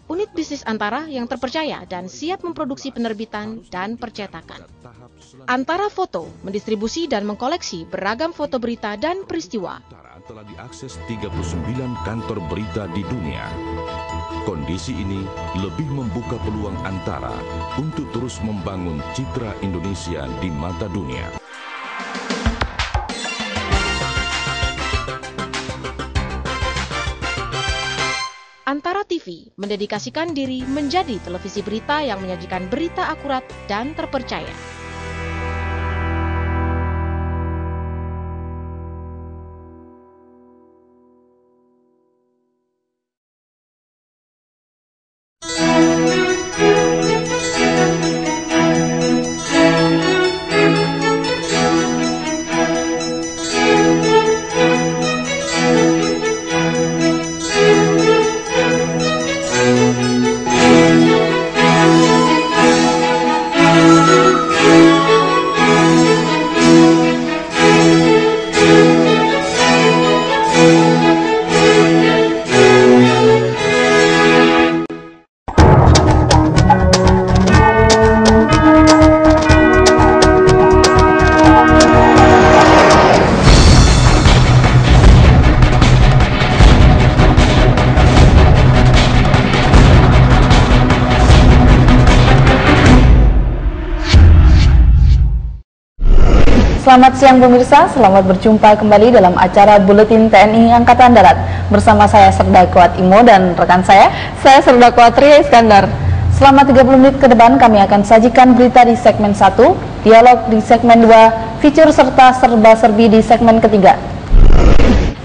Unit bisnis Antara yang terpercaya dan siap memproduksi penerbitan dan percetakan. Antara Foto mendistribusi dan mengkoleksi beragam foto berita dan peristiwa. Telah diakses 39 kantor berita di dunia. Kondisi ini lebih membuka peluang Antara untuk terus membangun citra Indonesia di mata dunia. Antara TV mendedikasikan diri menjadi televisi berita yang menyajikan berita akurat dan terpercaya. Selamat siang pemirsa, selamat berjumpa kembali dalam acara Buletin TNI Angkatan Darat. Bersama saya Serda Kuat Imo dan rekan saya Serda Kuat Ria Iskandar. Selama 30 menit ke depan kami akan sajikan berita di segmen 1, dialog di segmen 2, feature serta serba-serbi di segmen ketiga.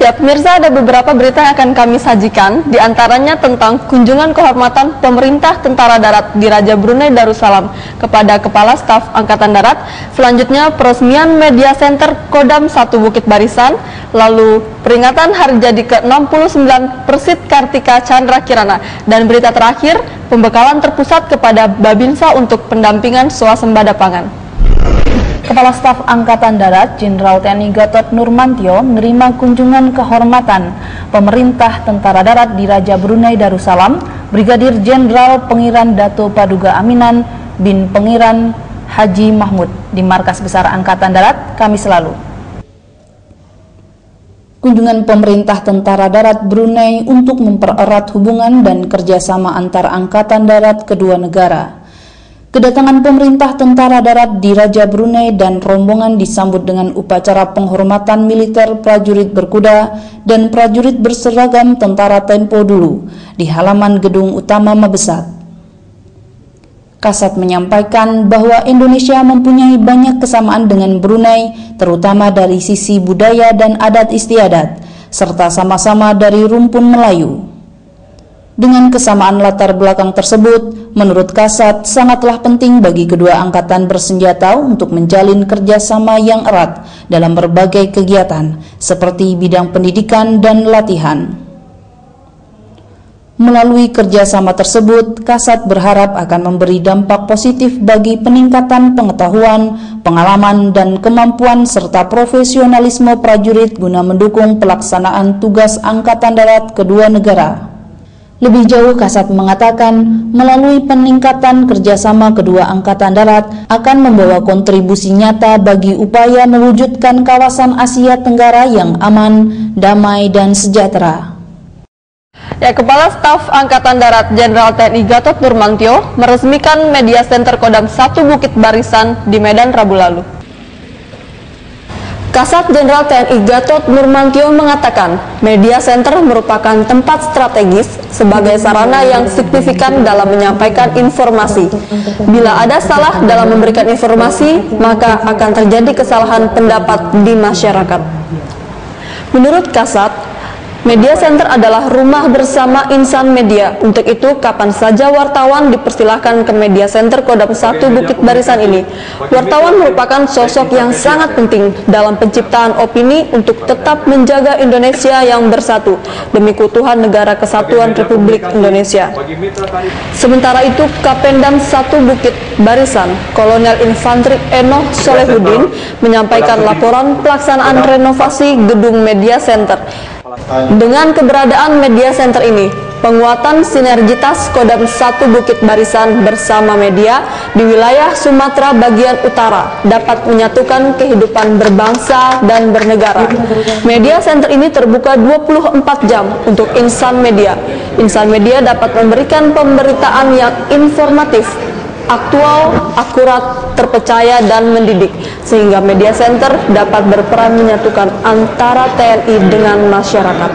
Ya pemirsa, ada beberapa berita yang akan kami sajikan, diantaranya tentang kunjungan kehormatan pemerintah Tentara Darat di Raja Brunei Darussalam kepada Kepala Staf Angkatan Darat, selanjutnya peresmian Media Center Kodam 1 Bukit Barisan, lalu peringatan hari jadi ke-69 Persit Kartika Chandra Kirana, dan berita terakhir, pembekalan terpusat kepada Babinsa untuk pendampingan swasembada pangan. Kepala Staf Angkatan Darat Jenderal TNI Gatot Nurmantio menerima kunjungan kehormatan pemerintah Tentara Darat di Raja Brunei Darussalam, Brigadir Jenderal Pengiran Dato Paduga Aminan bin Pengiran Haji Mahmud di Markas Besar Angkatan Darat Kamis lalu. Kunjungan pemerintah Tentara Darat Brunei untuk mempererat hubungan dan kerjasama antar Angkatan Darat kedua negara. Kedatangan pemerintah Tentara Darat di Raja Brunei dan rombongan disambut dengan upacara penghormatan militer prajurit berkuda dan prajurit berseragam tentara tempo dulu di halaman gedung utama Mabesat. Kasat menyampaikan bahwa Indonesia mempunyai banyak kesamaan dengan Brunei, terutama dari sisi budaya dan adat istiadat, serta sama-sama dari rumpun Melayu. Dengan kesamaan latar belakang tersebut, menurut Kasat sangatlah penting bagi kedua angkatan bersenjata untuk menjalin kerjasama yang erat dalam berbagai kegiatan, seperti bidang pendidikan dan latihan. Melalui kerjasama tersebut, Kasat berharap akan memberi dampak positif bagi peningkatan pengetahuan, pengalaman, dan kemampuan serta profesionalisme prajurit guna mendukung pelaksanaan tugas Angkatan Darat kedua negara. Lebih jauh, Kasat mengatakan, melalui peningkatan kerjasama kedua Angkatan Darat akan membawa kontribusi nyata bagi upaya mewujudkan kawasan Asia Tenggara yang aman, damai, dan sejahtera. Ya, Kepala Staf Angkatan Darat Jenderal TNI Gatot Nurmantio meresmikan Media Center Kodam 1 Bukit Barisan di Medan Rabu lalu. Kasat Jenderal TNI Gatot Nurmantio mengatakan, Media Center merupakan tempat strategis sebagai sarana yang signifikan dalam menyampaikan informasi. Bila ada salah dalam memberikan informasi, maka akan terjadi kesalahan pendapat di masyarakat. Menurut Kasat, Media Center adalah rumah bersama insan media. Untuk itu, kapan saja wartawan dipersilahkan ke Media Center Kodam 1 Bukit Barisan ini. Wartawan merupakan sosok yang sangat penting dalam penciptaan opini untuk tetap menjaga Indonesia yang bersatu demi keutuhan Negara Kesatuan Republik Indonesia. Sementara itu, Kapendam 1 Bukit Barisan, Kolonel Infantri Enoh Solehudin menyampaikan laporan pelaksanaan renovasi gedung Media Center. Dengan keberadaan Media Center ini, penguatan sinergitas Kodam 1 Bukit Barisan bersama media di wilayah Sumatera bagian utara dapat menyatukan kehidupan berbangsa dan bernegara. Media Center ini terbuka 24 jam untuk insan media. Insan media dapat memberikan pemberitaan yang informatif, aktual, akurat, terpercaya, dan mendidik, sehingga Media Center dapat berperan menyatukan antara TNI dengan masyarakat.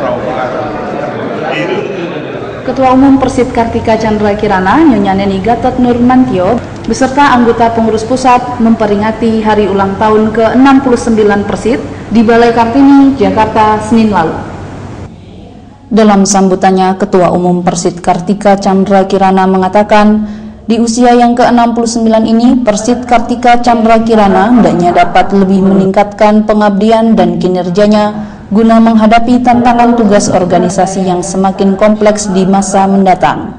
Ketua Umum Persit Kartika Chandra Kirana, Nyonya Neni Gatot Nurmantio, beserta anggota pengurus pusat memperingati hari ulang tahun ke-69 Persit di Balai Kartini, Jakarta, Senin lalu. Dalam sambutannya, Ketua Umum Persit Kartika Chandra Kirana mengatakan, di usia yang ke-69 ini, Persit Kartika Chandra Kirana hendaknya dapat lebih meningkatkan pengabdian dan kinerjanya guna menghadapi tantangan tugas organisasi yang semakin kompleks di masa mendatang.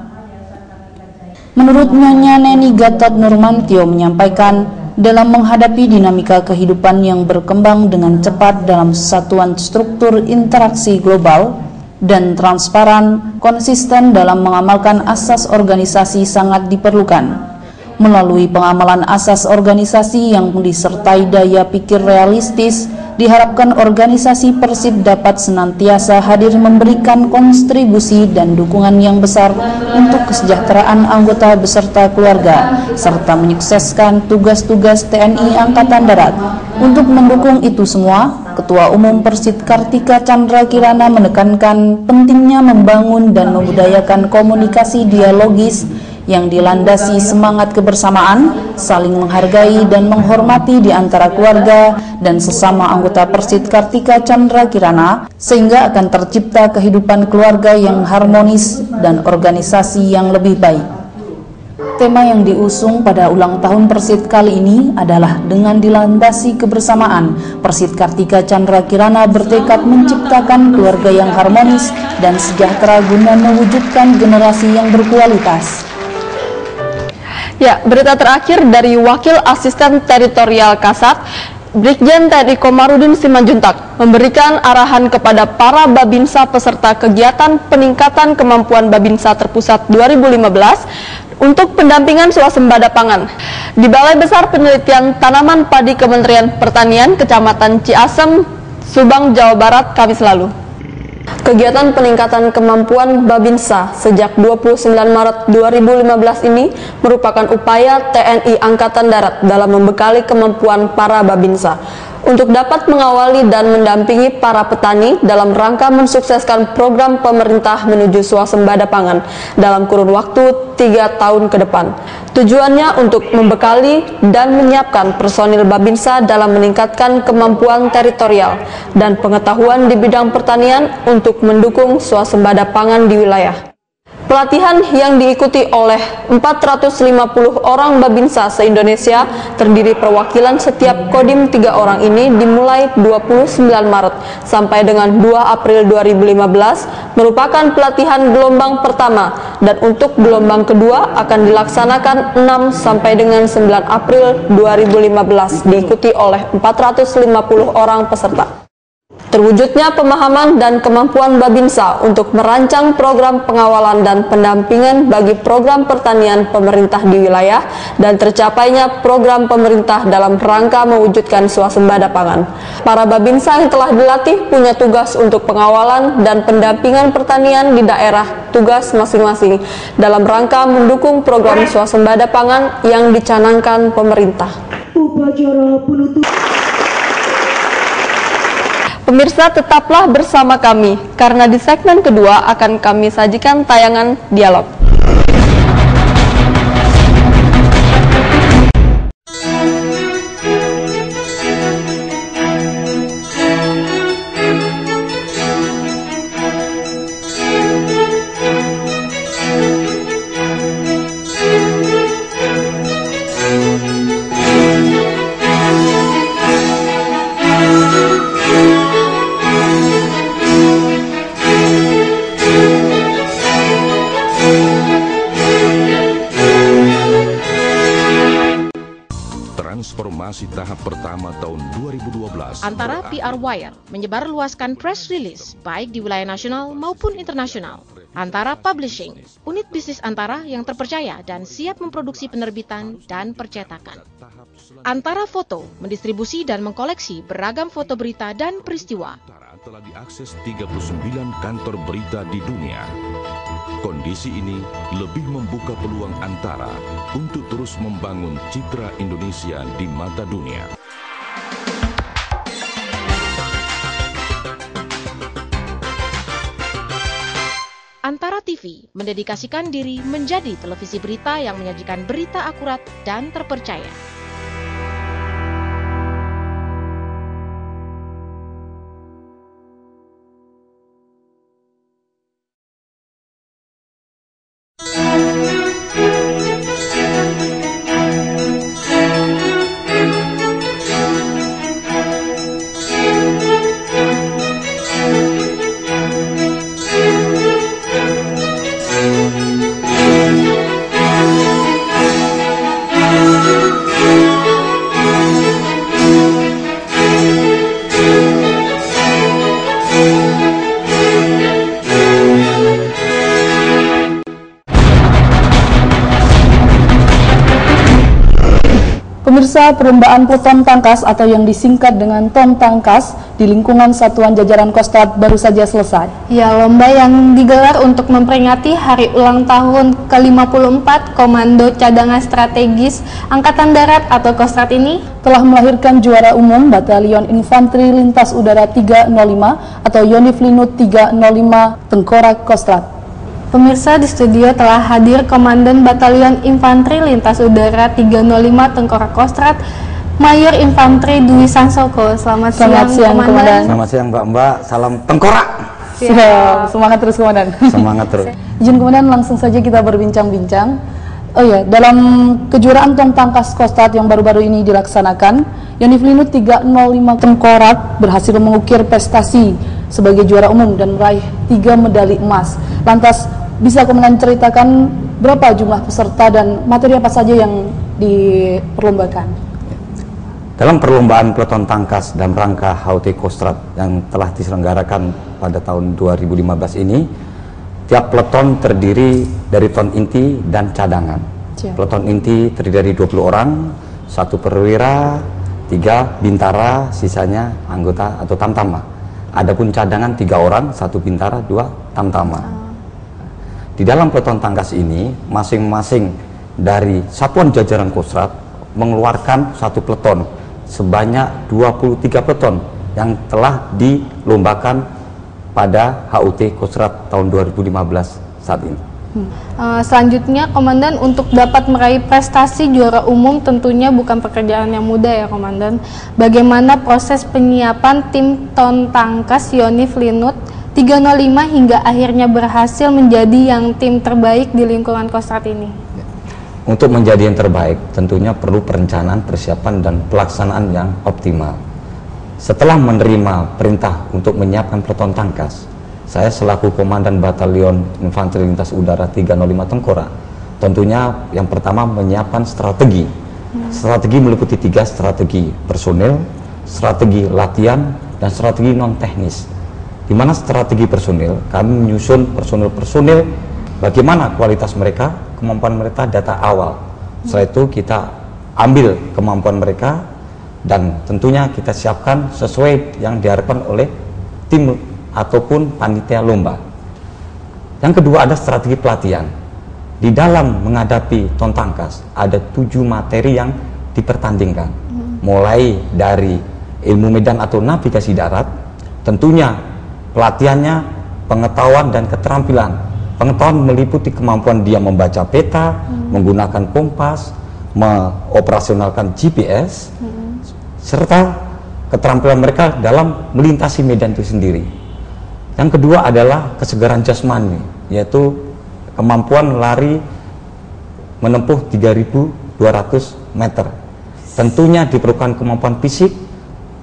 Menurut Nyonya Neni Gatot Nurmantio menyampaikan, dalam menghadapi dinamika kehidupan yang berkembang dengan cepat dalam satuan struktur interaksi global dan transparan, konsisten dalam mengamalkan asas organisasi sangat diperlukan. Melalui pengamalan asas organisasi yang disertai daya pikir realistis, diharapkan organisasi Persib dapat senantiasa hadir memberikan kontribusi dan dukungan yang besar untuk kesejahteraan anggota beserta keluarga, serta menyukseskan tugas-tugas TNI Angkatan Darat. Untuk mendukung itu semua, Ketua Umum Persit Kartika Chandra Kirana menekankan pentingnya membangun dan membudayakan komunikasi dialogis yang dilandasi semangat kebersamaan, saling menghargai dan menghormati di antara keluarga dan sesama anggota Persit Kartika Chandra Kirana, sehingga akan tercipta kehidupan keluarga yang harmonis dan organisasi yang lebih baik. Tema yang diusung pada ulang tahun Persit kali ini adalah dengan dilandasi kebersamaan, Persit Kartika Chandra Kirana bertekad menciptakan keluarga yang harmonis dan sejahtera guna mewujudkan generasi yang berkualitas. Ya, berita terakhir dari Wakil Asisten Teritorial Kasat, Brigjen TNI Komarudin Simanjuntak, memberikan arahan kepada para Babinsa peserta kegiatan peningkatan kemampuan Babinsa Terpusat 2015 untuk pendampingan swasembada pangan di Balai Besar Penelitian Tanaman Padi Kementerian Pertanian, Kecamatan Ciasem, Subang, Jawa Barat, Kamis lalu. Kegiatan peningkatan kemampuan Babinsa sejak 29 Maret 2015 ini merupakan upaya TNI Angkatan Darat dalam membekali kemampuan para Babinsa untuk dapat mengawali dan mendampingi para petani dalam rangka mensukseskan program pemerintah menuju swasembada pangan dalam kurun waktu 3 tahun ke depan. Tujuannya untuk membekali dan menyiapkan personil Babinsa dalam meningkatkan kemampuan teritorial dan pengetahuan di bidang pertanian untuk mendukung swasembada pangan di wilayah. Pelatihan yang diikuti oleh 450 orang Babinsa se-Indonesia terdiri perwakilan setiap Kodim 3 orang ini dimulai 29 Maret sampai dengan 2 April 2015 merupakan pelatihan gelombang pertama, dan untuk gelombang kedua akan dilaksanakan 6 sampai dengan 9 April 2015 diikuti oleh 450 orang peserta. Terwujudnya pemahaman dan kemampuan Babinsa untuk merancang program pengawalan dan pendampingan bagi program pertanian pemerintah di wilayah dan tercapainya program pemerintah dalam rangka mewujudkan swasembada pangan. Para Babinsa yang telah dilatih punya tugas untuk pengawalan dan pendampingan pertanian di daerah tugas masing-masing dalam rangka mendukung program swasembada pangan yang dicanangkan pemerintah. Upacara penutup. Pemirsa, tetaplah bersama kami, karena di segmen kedua akan kami sajikan tayangan dialog. Transformasi tahap pertama tahun 2012 antara PR Wire menyebarluaskan press release baik di wilayah nasional maupun internasional Antara Publishing, unit bisnis Antara yang terpercaya dan siap memproduksi penerbitan dan percetakan. Antara Foto mendistribusi dan mengkoleksi beragam foto berita dan peristiwa. Telah diakses 39 kantor berita di dunia. Kondisi ini lebih membuka peluang Antara untuk terus membangun citra Indonesia di mata dunia. Antara TV mendedikasikan diri menjadi televisi berita yang menyajikan berita akurat dan terpercaya. Pemirsa, perlombaan Peleton Tangkas atau yang disingkat dengan TON Tangkas di lingkungan Satuan Jajaran Kostrad baru saja selesai. Ya, lomba yang digelar untuk memperingati hari ulang tahun ke-54 Komando Cadangan Strategis Angkatan Darat atau Kostrad ini telah melahirkan juara umum Batalion Infanteri Lintas Udara 305 atau Yonif Linut 305 Tengkorak Kostrad. Pemirsa, di studio telah hadir Komandan Batalion Infanteri Lintas Udara 305 Tengkorak Kostrad, Mayor Infanteri Dwi Sansoko. Selamat siang, Komandan. Selamat siang, Mbak. Salam Tengkorak. Siap. Semangat terus, Komandan. Semangat terus. Izin Komandan, langsung saja kita berbincang-bincang. Oh ya, dalam kejuaraan TON Tangkas Kostrad yang baru-baru ini dilaksanakan, Yonif Linut 305 Tengkorak berhasil mengukir prestasi sebagai juara umum dan meraih 3 medali emas. Lantas, bisa Komandan ceritakan berapa jumlah peserta dan materi apa saja yang diperlombakan? Dalam perlombaan Peleton Tangkas dalam rangka HUT Kostrad yang telah diselenggarakan pada tahun 2015 ini, tiap peleton terdiri dari ton inti dan cadangan. Peleton inti terdiri dari 20 orang, 1 perwira, 3 bintara, sisanya anggota atau tamtama. Adapun cadangan 3 orang, 1 bintara, 2 tamtama. Di dalam Peleton Tangkas ini, masing-masing dari Satuan Jajaran Kostrad mengeluarkan 1 peleton sebanyak 23 peleton yang telah dilombakan pada HUT Kostrad tahun 2015 saat ini. Selanjutnya, Komandan, untuk dapat meraih prestasi juara umum tentunya bukan pekerjaan yang mudah ya, Komandan. Bagaimana proses penyiapan tim TON Tangkas Yonif Linut 305 hingga akhirnya berhasil menjadi yang tim terbaik di lingkungan Kostrad ini? Untuk menjadi yang terbaik, tentunya perlu perencanaan, persiapan, dan pelaksanaan yang optimal. Setelah menerima perintah untuk menyiapkan Peleton Tangkas, saya selaku Komandan Batalion Infanteri Lintas Udara 305 Tengkorak, tentunya yang pertama menyiapkan strategi. Strategi meliputi 3 strategi personil, strategi latihan, dan strategi non-teknis. Di mana strategi personil, kami menyusun personil-personil, bagaimana kualitas mereka, kemampuan mereka, data awal. Setelah itu kita ambil kemampuan mereka, dan tentunya kita siapkan sesuai yang diharapkan oleh tim ataupun panitia lomba. Yang kedua ada strategi pelatihan. Di dalam menghadapi TON Tangkas ada 7 materi yang dipertandingkan, mulai dari ilmu medan atau navigasi darat, tentunya pelatihannya pengetahuan dan keterampilan. Pengetahuan meliputi kemampuan dia membaca peta, menggunakan kompas, mengoperasionalkan GPS, serta keterampilan mereka dalam melintasi medan itu sendiri. Yang kedua adalah kesegaran jasmani, yaitu kemampuan lari menempuh 3.200 meter. Tentunya diperlukan kemampuan fisik,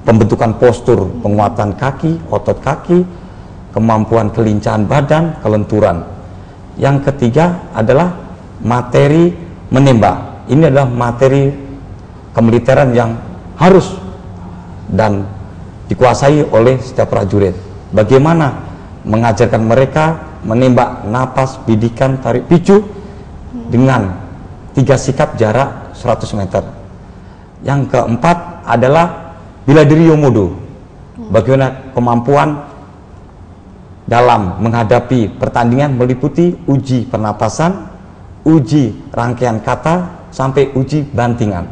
pembentukan postur, penguatan kaki, otot kaki, kemampuan kelincahan badan, kelenturan. Yang ketiga adalah materi menembak. Ini adalah materi kemiliteran yang harus dan dikuasai oleh setiap prajurit. Bagaimana mengajarkan mereka menembak napas, bidikan, tarik picu dengan 3 sikap jarak 100 meter. Yang keempat adalah bela diri Yomodo. Bagaimana kemampuan dalam menghadapi pertandingan meliputi uji pernapasan, uji rangkaian kata, sampai uji bantingan.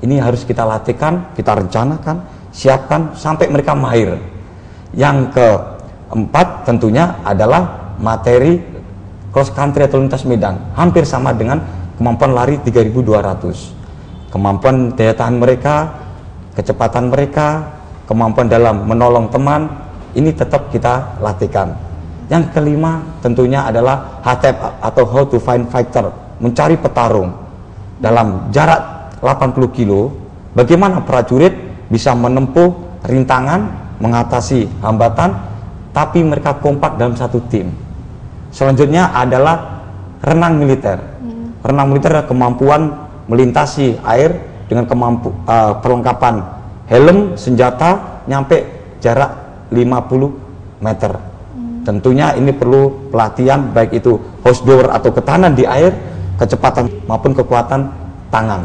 Ini harus kita latihkan, kita rencanakan, siapkan sampai mereka mahir. Yang keempat tentunya adalah materi cross country atau lintas medan, hampir sama dengan kemampuan lari 3200. Kemampuan daya tahan mereka, kecepatan mereka, kemampuan dalam menolong teman, ini tetap kita latihkan. Yang kelima tentunya adalah HTF atau how to find fighter, mencari petarung dalam jarak 80 kilo. Bagaimana prajurit bisa menempuh rintangan, mengatasi hambatan, tapi mereka kompak dalam satu tim. Selanjutnya adalah renang militer. Renang militer adalah kemampuan melintasi air dengan perlengkapan helm, senjata, nyampe jarak 50 meter. Tentunya ini perlu pelatihan, baik itu hose door atau ketahanan di air, kecepatan maupun kekuatan tangan.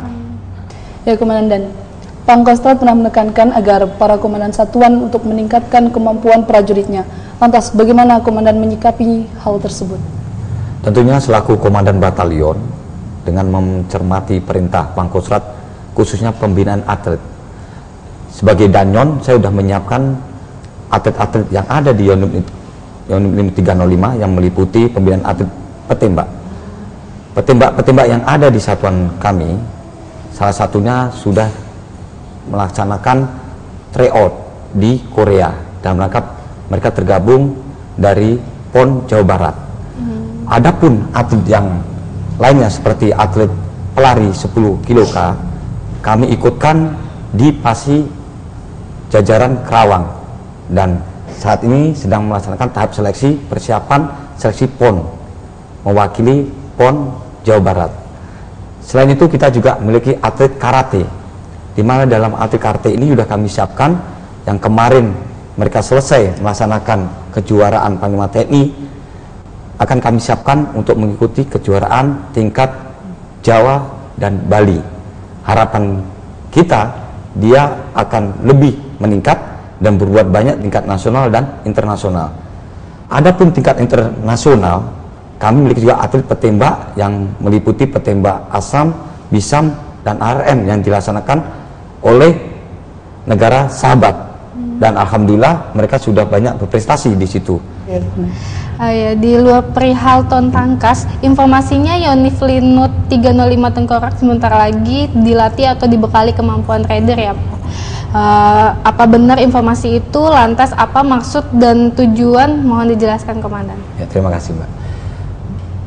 Ya Komandan, Pangkostrat pernah menekankan agar para komandan satuan untuk meningkatkan kemampuan prajuritnya. Lantas bagaimana Komandan menyikapi hal tersebut? Tentunya selaku komandan batalion, dengan mencermati perintah Pangkostrat khususnya pembinaan atlet. Sebagai danyon, saya sudah menyiapkan atlet-atlet yang ada di unit 305 yang meliputi pembinaan atlet petembak. Petembak yang ada di satuan kami, salah satunya sudah melaksanakan tryout di Korea dalam rangka mereka tergabung dari PON Jawa Barat. Adapun atlet yang lainnya seperti atlet pelari 10 kk, kami ikutkan di PASI jajaran Kerawang, dan saat ini sedang melaksanakan tahap seleksi persiapan seleksi PON mewakili PON Jawa Barat. Selain itu kita juga memiliki atlet karate, di mana dalam atlet karate ini sudah kami siapkan yang kemarin mereka selesai melaksanakan kejuaraan Panglima TNI, akan kami siapkan untuk mengikuti kejuaraan tingkat Jawa dan Bali. Harapan kita dia akan lebih meningkat dan berbuat banyak tingkat nasional dan internasional. Adapun tingkat internasional, kami memiliki juga atlet petembak yang meliputi petembak ASAM, BISAM, dan ARM yang dilaksanakan oleh negara sahabat, dan alhamdulillah mereka sudah banyak berprestasi di situ. Di luar perihal ton tangkas, informasinya Yonif Linut 305 Tengkorak sebentar lagi dilatih atau dibekali kemampuan rider ya Pak. Apa benar informasi itu? Lantas apa maksud dan tujuan? Mohon dijelaskan Komandan. Ya, terima kasih Mbak.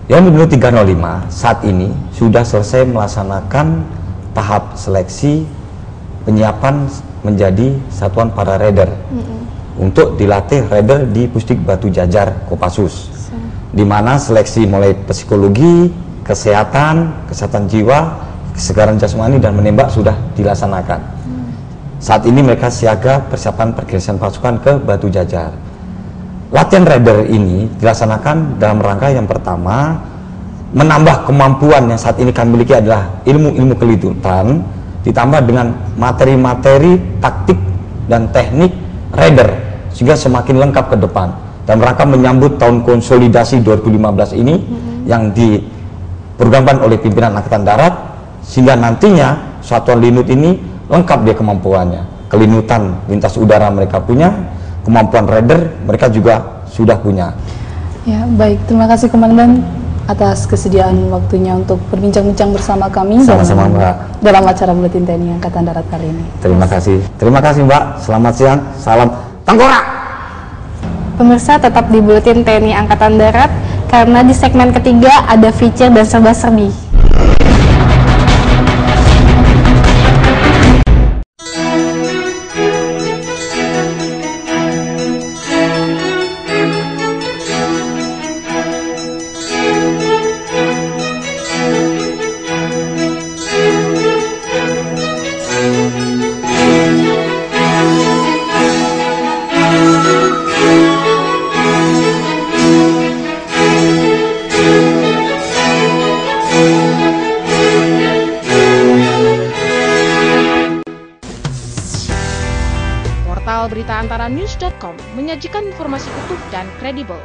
Yonif Linut 305 saat ini sudah selesai melaksanakan tahap seleksi penyiapan menjadi satuan para rider. Untuk dilatih rider di Pusdik Batu Jajar Kopassus, di mana seleksi mulai psikologi, kesehatan jiwa, kesegaran jasmani dan menembak sudah dilaksanakan. Saat ini mereka siaga persiapan pergerakan pasukan ke Batu Jajar. Latihan rider ini dilaksanakan dalam rangka yang pertama, menambah kemampuan yang saat ini kami miliki adalah ilmu-ilmu kelidutan, ditambah dengan materi-materi taktik dan teknik rider, sehingga semakin lengkap ke depan dalam rangka menyambut tahun konsolidasi 2015 ini yang diprogramkan oleh pimpinan Angkatan Darat, sehingga nantinya satuan Linut ini lengkap dia kemampuannya. Kelinutan lintas udara mereka punya, kemampuan rider mereka juga sudah punya. Ya, baik, terima kasih Komandan atas kesediaan waktunya untuk berbincang-bincang bersama kami. Sama-sama Mbak, dalam acara Buletin TNI Angkatan Darat kali ini. Terima kasih Mbak, selamat siang, salam Tengkorak. Pemirsa tetap di Buletin TNI Angkatan Darat, karena di segmen ketiga ada feature dan serba-serbi. Portal berita antara news.com menyajikan informasi utuh dan kredibel.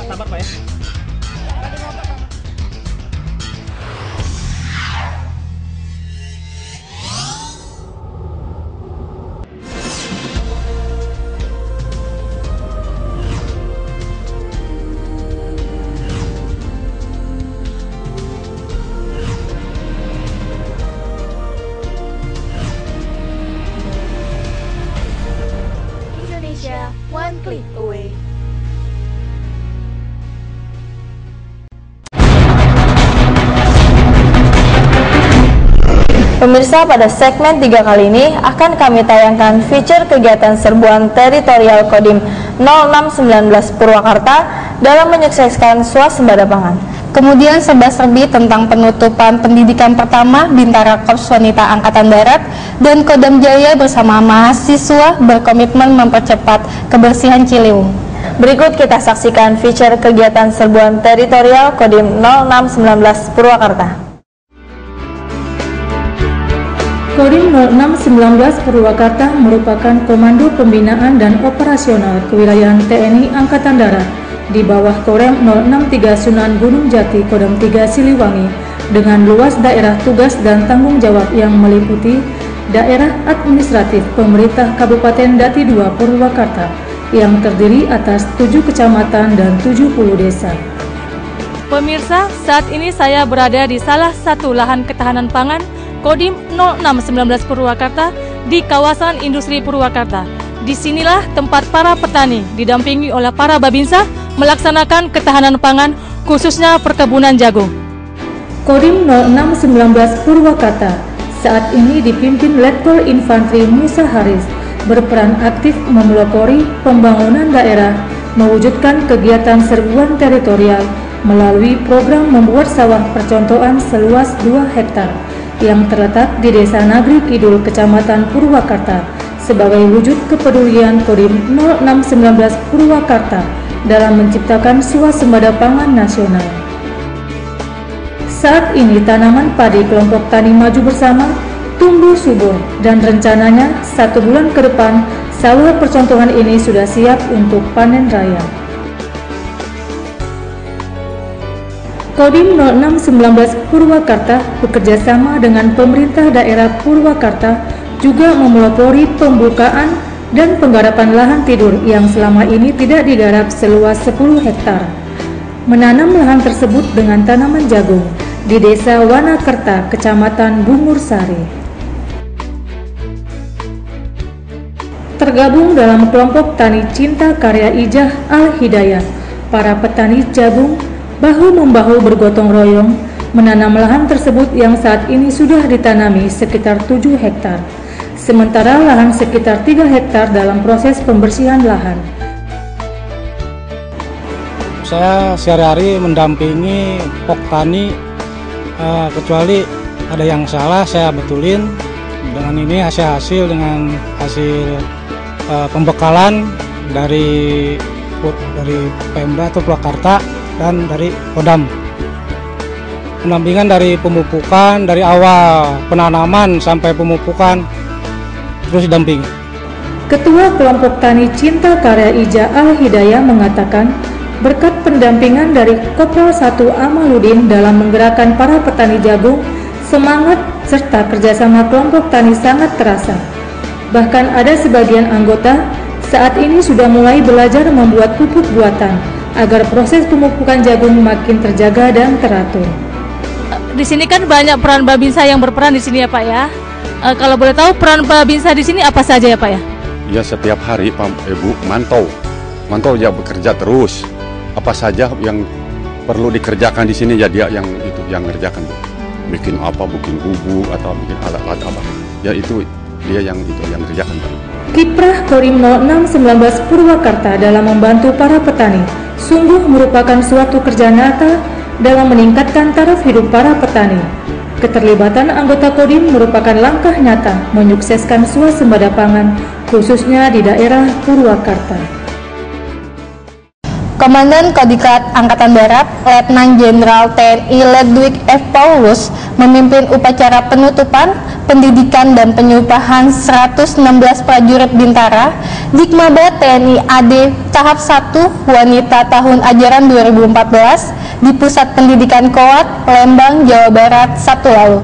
Sabar Pak ya. Indonesia, one click away. Pemirsa, pada segmen 3 kali ini akan kami tayangkan feature kegiatan serbuan teritorial Kodim 0619 Purwakarta dalam menyukseskan swasembada pangan. Kemudian serba-serbi tentang penutupan pendidikan pertama Bintara Korps Wanita Angkatan Darat dan Kodam Jaya bersama mahasiswa berkomitmen mempercepat kebersihan Ciliwung. Berikut kita saksikan feature kegiatan serbuan teritorial Kodim 0619 Purwakarta. Kodim 0619 Purwakarta merupakan komando pembinaan dan operasional kewilayahan TNI Angkatan Darat di bawah Korem 063 Sunan Gunung Jati Kodam 3 Siliwangi dengan luas daerah tugas dan tanggung jawab yang meliputi daerah administratif pemerintah Kabupaten Dati 2 Purwakarta yang terdiri atas 7 kecamatan dan 70 desa. Pemirsa, saat ini saya berada di salah satu lahan ketahanan pangan Kodim 0619 Purwakarta di kawasan industri Purwakarta. Disinilah tempat para petani didampingi oleh para babinsa melaksanakan ketahanan pangan khususnya perkebunan jagung. Kodim 0619 Purwakarta saat ini dipimpin Letkol Infantri Musa Haris berperan aktif memelopori pembangunan daerah, mewujudkan kegiatan serbuan teritorial melalui program membuat sawah percontohan seluas 2 hektar yang terletak di Desa Nagri Kidul, Kecamatan Purwakarta sebagai wujud kepedulian Kodim 0619 Purwakarta dalam menciptakan swasembada pangan nasional. Saat ini tanaman padi kelompok Tani Maju Bersama tumbuh subur dan rencananya 1 bulan ke depan sawah percontohan ini sudah siap untuk panen raya. Kodim 0619 Purwakarta bekerja sama dengan pemerintah daerah Purwakarta juga memelopori pembukaan dan penggarapan lahan tidur yang selama ini tidak digarap seluas 10 hektar. Menanam lahan tersebut dengan tanaman jagung di Desa Wanakerta, Kecamatan Bungur Sari. Tergabung dalam kelompok Tani Cinta Karya Ijah Al-Hidayah, para petani jagung bahu-membahu bergotong royong menanam lahan tersebut yang saat ini sudah ditanami sekitar 7 hektar. Sementara lahan sekitar 3 hektar dalam proses pembersihan lahan. Saya sehari-hari mendampingi Poktani, kecuali ada yang salah saya betulin. Dengan ini hasil dengan hasil pembekalan dari Pemda atau Purwakarta dan dari Kodam. Pendampingan dari pemupukan, dari awal penanaman sampai pemupukan terus didampingi. Ketua kelompok Tani Cinta Karya Ija Al-Hidayah mengatakan berkat pendampingan dari Kopral 1 Amaludin dalam menggerakkan para petani jagung, semangat serta kerjasama kelompok tani sangat terasa. Bahkan ada sebagian anggota saat ini sudah mulai belajar membuat pupuk buatan agar proses pemupukan jagung makin terjaga dan teratur. Di sini kan banyak peran babinsa yang berperan di sini ya Pak ya. Kalau boleh tahu peran babinsa di sini apa saja ya Pak ya? Ya, setiap hari Pak Ibu mantau ya, bekerja terus. Apa saja yang perlu dikerjakan di sini ya dia yang ngerjakan. Bikin apa, bikin bubuk atau bikin alat-alat apa. Ya itu dia yang kerjakan, Pak. Kiprah Kodim 0619 Purwakarta dalam membantu para petani sungguh merupakan suatu kerja nyata dalam meningkatkan taraf hidup para petani. Keterlibatan anggota Kodim merupakan langkah nyata menyukseskan swasembada pangan khususnya di daerah Purwakarta. Komandan Kodiklat Angkatan Darat, Letnan Jenderal TNI Ludwig F. Paulus memimpin upacara penutupan, pendidikan dan penyumpahan 116 prajurit Bintara Dikmaba TNI AD tahap 1 wanita tahun ajaran 2014 di Pusat Pendidikan Kowat, Lembang, Jawa Barat Sabtu lalu.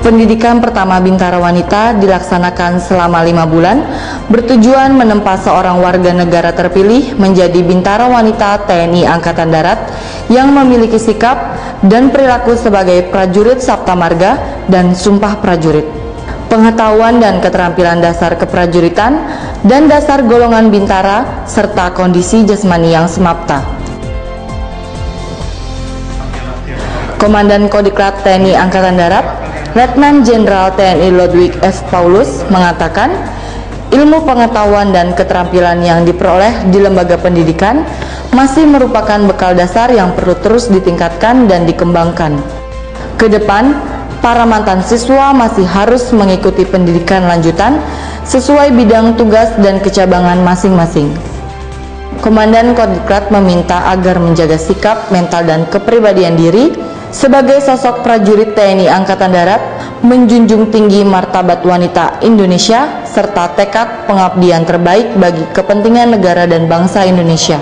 Pendidikan pertama Bintara Wanita dilaksanakan selama 5 bulan, bertujuan menempa seorang warga negara terpilih menjadi Bintara Wanita TNI Angkatan Darat yang memiliki sikap dan perilaku sebagai prajurit Sabta Marga dan sumpah prajurit. Pengetahuan dan keterampilan dasar keprajuritan dan dasar golongan Bintara serta kondisi jasmani yang semapta. Komandan Kodiklat TNI Angkatan Darat, Letnan Jenderal TNI Ludwig F. Paulus mengatakan, ilmu pengetahuan dan keterampilan yang diperoleh di lembaga pendidikan masih merupakan bekal dasar yang perlu terus ditingkatkan dan dikembangkan. Kedepan, para mantan siswa masih harus mengikuti pendidikan lanjutan sesuai bidang tugas dan kecabangan masing-masing. Komandan Kodiklat meminta agar menjaga sikap, mental, dan kepribadian diri sebagai sosok prajurit TNI Angkatan Darat, menjunjung tinggi martabat wanita Indonesia serta tekad pengabdian terbaik bagi kepentingan negara dan bangsa Indonesia.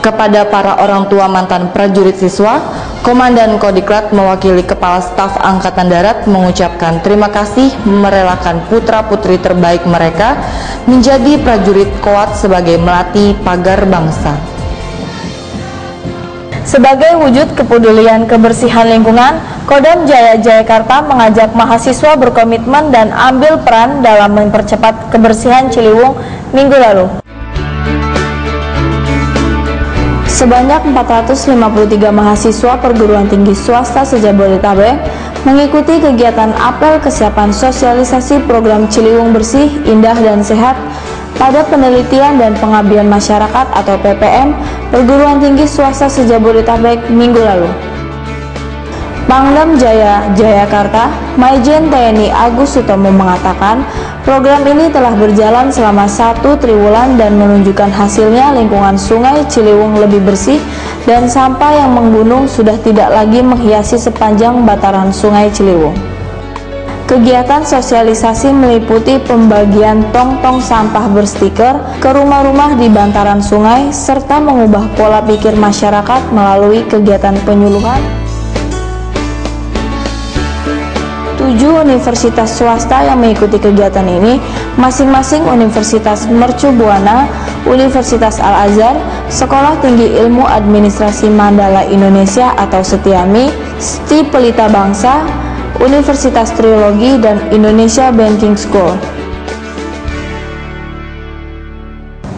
Kepada para orang tua mantan prajurit siswa, Komandan Kodiklat mewakili Kepala Staf Angkatan Darat mengucapkan terima kasih merelakan putra-putri terbaik mereka menjadi prajurit Kowat sebagai melati pagar bangsa. Sebagai wujud kepedulian kebersihan lingkungan, Kodam Jaya Jayakarta mengajak mahasiswa berkomitmen dan ambil peran dalam mempercepat kebersihan Ciliwung minggu lalu. Sebanyak 453 mahasiswa perguruan tinggi swasta se-Jabodetabek mengikuti kegiatan apel kesiapan sosialisasi program Ciliwung Bersih, Indah dan Sehat pada Penelitian dan Pengabdian Masyarakat atau PPM Perguruan Tinggi Swasta se-Jabodetabek minggu lalu. Pangdam Jaya Jayakarta, Maijen TNI Agus Sutomo mengatakan, program ini telah berjalan selama 1 triwulan dan menunjukkan hasilnya lingkungan Sungai Ciliwung lebih bersih dan sampah yang menggunung sudah tidak lagi menghiasi sepanjang bataran Sungai Ciliwung. Kegiatan sosialisasi meliputi pembagian tong-tong sampah berstiker ke rumah-rumah di bantaran sungai serta mengubah pola pikir masyarakat melalui kegiatan penyuluhan. 7 universitas swasta yang mengikuti kegiatan ini, masing-masing Universitas Mercu Buana, Universitas Al-Azhar, Sekolah Tinggi Ilmu Administrasi Mandala Indonesia atau Setiami, STI Pelita Bangsa, Universitas Trilogi, dan Indonesia Banking School.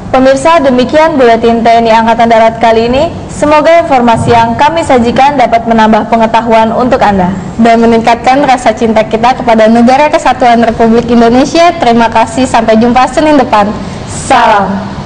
Pemirsa, demikian Buletin TNI Angkatan Darat kali ini. Semoga informasi yang kami sajikan dapat menambah pengetahuan untuk Anda dan meningkatkan rasa cinta kita kepada Negara Kesatuan Republik Indonesia. Terima kasih, sampai jumpa Senin depan. Salam.